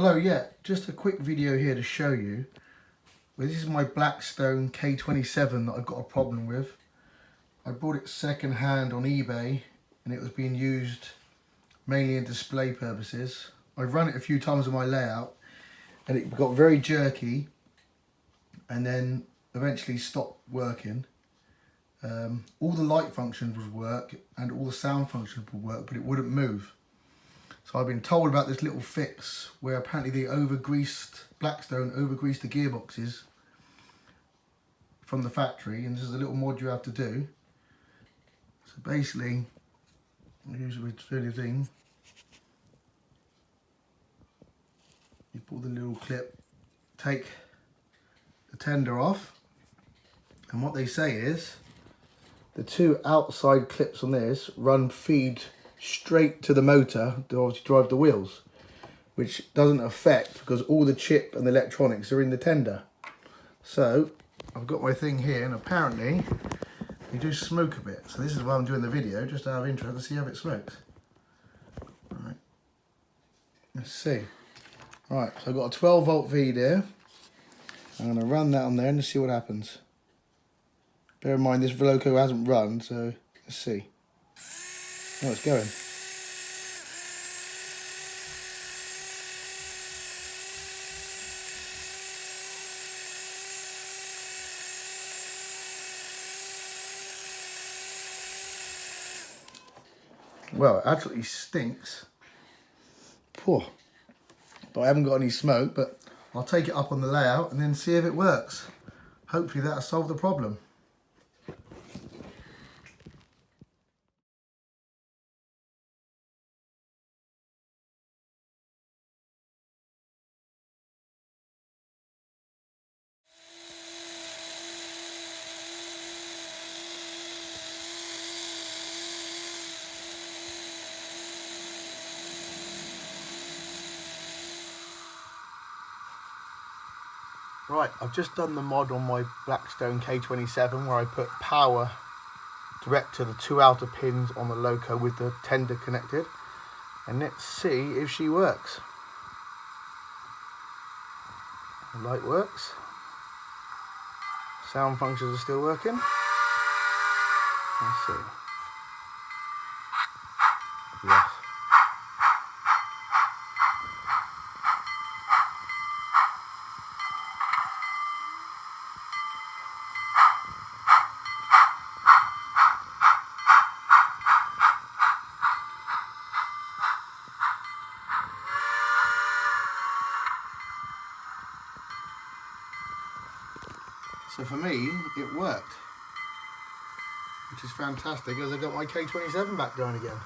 Hello, yeah, just a quick video here to show you. Well, this is my Blackstone K27 that I've got a problem with. I bought it second hand on eBay and it was being used mainly in display purposes. I've run it a few times on my layout and it got very jerky and then eventually stopped working. All the light functions would work and all the sound functions would work, but it wouldn't move. So I've been told about this little fix where apparently Blackstone over-greased the gearboxes from the factory, and this is a little mod you have to do. So basically, use the thing. You pull the little clip, take the tender off, and what they say is the two outside clips on this feed straight to the motor to obviously drive the wheels, which doesn't affect because all the chip and the electronics are in the tender. So I've got my thing here and apparently they do smoke a bit. So this is why I'm doing the video, just out of interest to see how it smokes. Alright, let's see. Alright, so I've got a 12 volt feed here. I'm going to run that on there and see what happens. Bear in mind this loco hasn't run, so let's see. Oh, it's going. Well, it absolutely stinks. Poor. But I haven't got any smoke, but I'll take it up on the layout and then see if it works. Hopefully that'll solve the problem. Right, I've just done the mod on my Blackstone K27 where I put power direct to the two outer pins on the loco with the tender connected. And let's see if she works. The light works. Sound functions are still working. Let's see. Yes. So for me, it worked, which is fantastic as I got my K27 back going again.